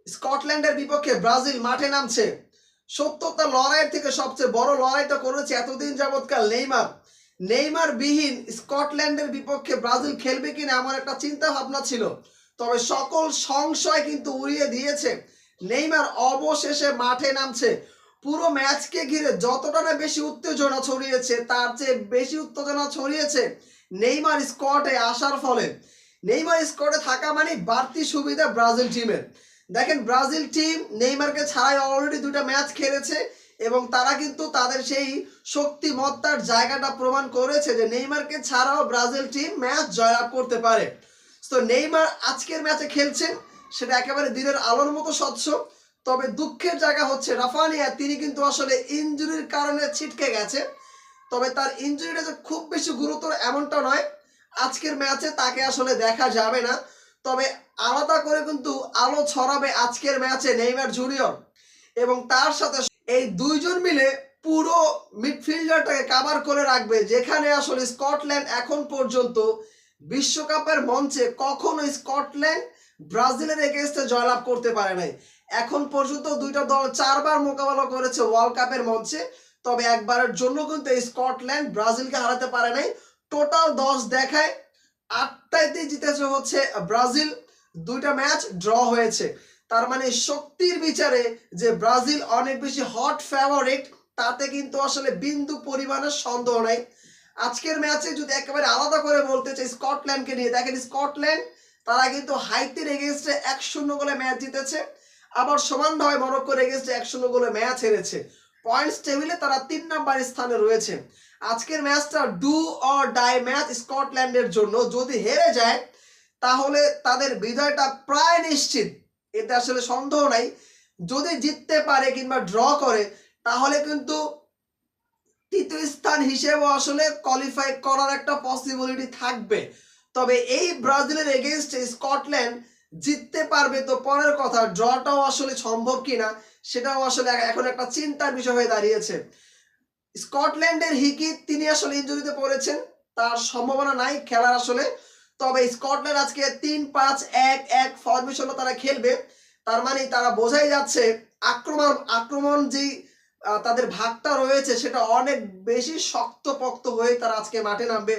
স্কটল্যান্ডের বিপক্ষে ব্রাজিল মাঠে নামছে। সত্যতা লড়াইয়ের থেকে সবচেয়ে বড় লড়াইটা করেছে এতদিন যাবৎকাল নেইমার। নেইমার বিহীন স্কটল্যান্ডের বিপক্ষে ব্রাজিল খেলবে কিনা এমন একটা চিন্তা ভাবনা ছিল, তবে সকল সংশয় কিন্তু উড়িয়ে দিয়েছে। নেইমার অবশেষে মাঠে নামছে। পুরো ম্যাচকে ঘিরে যতটা না বেশি উত্তেজনা ছড়িয়েছে, তার চেয়ে বেশি উত্তেজনা ছড়িয়েছে নেইমার স্কোয়াডে আসার ফলে। নেইমার স্কোয়াডে থাকা মানে বাড়তি সুবিধা ব্রাজিল টিমের। দেখেন, ব্রাজিল টিম নেইমারকে ছাড়াই অলরেডি দুটো ম্যাচ খেলেছে এবং তারা কিন্তু তাদের সেই শক্তিমত্তার জায়গাটা প্রমাণ করেছে যে নেইমারকে ছাড়াও ব্রাজিল টিম ম্যাচ জয়লাভ করতে পারে। তো নেইমার আজকের ম্যাচে খেলছেন, সেটা একেবারে দিনের আলোর মতো স্বচ্ছ। তবে দুঃখের জায়গা হচ্ছে রাফানিয়া, তিনি কিন্তু আসলে ইনজুরির কারণে ছিটকে গেছে। তবে তার ইনজুরিটা যে খুব বেশি গুরুতর এমনটা নয়, আজকের ম্যাচে তাকে আসলে দেখা যাবে না। তবে আলাদা করে কিন্তু আলো ছড়াবে আজকের ম্যাচে নেইমার জুনিয়র, এবং তার সাথে এই দুইজন মিলে পুরো মিডফিল্ডারটাকে কাভার করে রাখবে। যেখানে আসলে স্কটল্যান্ড এখন পর্যন্ত বিশ্বকাপের মঞ্চে কখনো স্কটল্যান্ড ব্রাজিলের এগেইনস্টে জয়লাভ করতে পারে নাই। এখন পর্যন্ত দুইটা দল 4 বার মোকাবেলা করেছে ওয়ার্ল্ড কাপের মঞ্চে, তবে একবারের জন্য কিন্তু স্কটল্যান্ড ব্রাজিলকে হারাতে পারে নাই। টোটাল 10 দেখায় 8টাতেই জিতেছে হচ্ছে ব্রাজিল, 2টা ম্যাচ ড্র হয়েছে। তার মানে শক্তির বিচারে যে ব্রাজিল অনেক বেশি হট ফেভারিট, তাতে কিন্তু আসলে বিন্দু পরিমাণের সন্দেহ নাই। আজকের ম্যাচে যদি একেবারে আলাদা করে বলতে চাই স্কটল্যান্ডকে নিয়ে, দেখেন স্কটল্যান্ড তারা কিন্তু হাইতির এগেইনস্টে 1-0 গোলে ম্যাচ জিতেছে, আবার সমানভাবে মরক্কোর এগেইনস্টে 1-0 গোলে ম্যাচ হেরেছে। পয়েন্টস টেবিলে তারা 3 নম্বর স্থানে রয়েছে। আজকের ম্যাচটা ডু অর ডাই ম্যাচ স্কটল্যান্ডের জন্য। যদি হেরে যায় তাহলে তাদের বিজয়টা প্রায় নিশ্চিত, এতে আসলে সন্দেহ নাই। যদি জিততে পারে কিংবা ড্র করে, তাহলে কিন্তু তৃতীয় স্থান হিসেবে আসলে কোয়ালিফাই করার একটা পসিবিলিটি থাকবে। তবে এই ব্রাজিলের এগেইনস্টে স্কটল্যান্ড জিততে পারবে তো পরের কথা, ড্রটাও আসলে সম্ভব কিনা সেটাও আসলে এখন একটা চিন্তার বিষয় হয়ে দাঁড়িয়েছে। স্কটল্যান্ডের হিকি, তিনি আসলে ইনজুরিতে পড়েছেন, তার সম্ভাবনা নাই খেলার আসলে। তবে স্কটল্যান্ড আজকে 3-5-1-1 ফরমেশনে তারা খেলবে। তার মানে তারা বোঝাই যাচ্ছে আক্রমণ যেই তাদের ভাগটা রয়েছে সেটা অনেক বেশি শক্তপোক্ত হয়ে তারা আজকে মাঠে নামবে।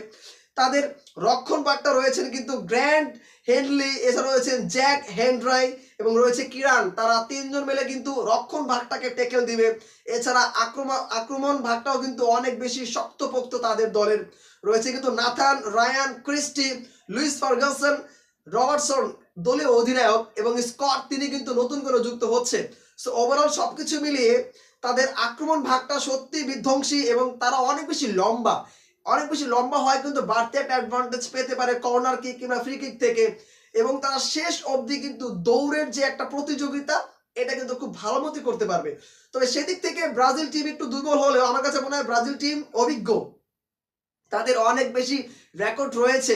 তাদের রক্ষণ ভাগটা রয়েছেন কিন্তু গ্র্যান্ট হেনলি, এছাড়া রয়েছেন জ্যাক হেনড্রাই এবং রয়েছে কিরান। তারা 3 জন মিলে কিন্তু রক্ষণ ভাগটাকে টেকেল দিবে। এছাড়া আক্রমণ ভাগটাও কিন্তু অনেক বেশি শক্তপোক্ত তাদের দলের। রয়েছে কিন্তু Nathan, Ryan, Christie, Lewis Ferguson, Robertson দলীয় অধিনায়ক, এবং স্কট তিনি কিন্তু নতুন করে যুক্ত হচ্ছে। সো ওভারঅল সবকিছু মিলিয়ে তাদের আক্রমণ ভাগটা সত্যি বিধ্বংসী, এবং তারা অনেক বেশি লম্বা হয় কিন্তু বাড়তি একটা অ্যাডভান্টেজ পেতে পারে কর্নার কিক কিংবা ফ্রি কিক থেকে। এবং তারা শেষ অবধি কিন্তু দৌড়ের যে একটা প্রতিযোগিতা, এটা কিন্তু খুব ভালো মতো করতে পারবে। তবে সেদিক থেকে ব্রাজিল টিম একটু দুর্বল হলেও আমার কাছে মনে হয় ব্রাজিল টিম অভিজ্ঞ, তাদের অনেক বেশি রেকর্ড রয়েছে।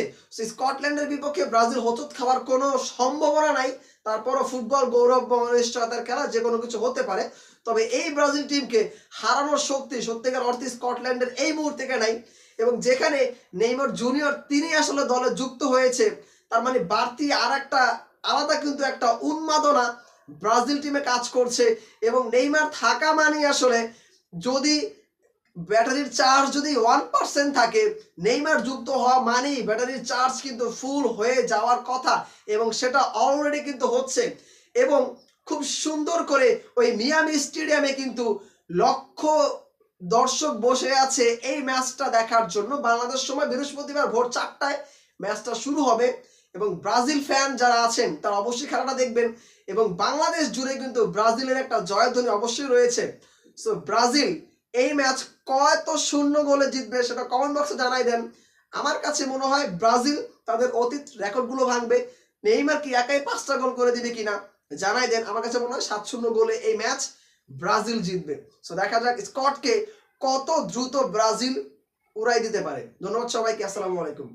স্কটল্যান্ডের বিপক্ষে ব্রাজিল হোঁচট খাওয়ার কোনো সম্ভাবনা নাই। তারপরও ফুটবল গৌরব বা অনিশ্চয়তার খেলা, যে কোনো কিছু হতে পারে। তবে এই ব্রাজিল টিমকে হারানোর শক্তি সত্যিকার অর্থে স্কটল্যান্ডের এই মুহূর্তে নাই। এবং যেখানে নেইমার জুনিয়র তিনি আসলে দলে যুক্ত হয়েছে, তার মানে বাড়তি আর একটা আলাদা কিন্তু একটা উন্মাদনা ব্রাজিল টিমে কাজ করছে। এবং নেইমার থাকা মানে আসলে, যদি ব্যাটারির চার্জ যদি 1% থাকে, নেইমার যুক্ত হওয়া মানেই ব্যাটারির চার্জ কিন্তু ফুল হয়ে যাওয়ার কথা, এবং সেটা অলরেডি কিন্তু হচ্ছে। এবং খুব সুন্দর করে ওই মিয়ামি স্টেডিয়ামে কিন্তু লক্ষ দর্শক বসে আছে এই ম্যাচটা দেখার জন্য। বাংলাদেশ সময় বৃহস্পতিবার ভোর 4টায় ম্যাচটা শুরু হবে, এবং ব্রাজিল ফ্যান যারা আছেন তারা অবশ্যই খেলাটা দেখবেন। এবং বাংলাদেশ জুড়ে কিন্তু ব্রাজিলের একটা জয়ধ্বনি অবশ্যই রয়েছে। সো ব্রাজিল এই ম্যাচ কত 0 গোলে জিতবে সেটা কমেন্ট বক্সে জানাই দেন। আমার কাছে মনে হয় ব্রাজিল তাদের অতীত রেকর্ডগুলো ভাঙবে। নেইমার কি একাই 5টা গোল করে দিবে কিনা জানাই দেন। আমার কাছে মনে হয় 7-0 গোলে এই ম্যাচ ব্রাজিল জিতবে। সো দেখা যাক স্কটকে কত দ্রুত ব্রাজিল উড়াই দিতে পারে। ধন্যবাদ সবাইকে, আসসালামু আলাইকুম।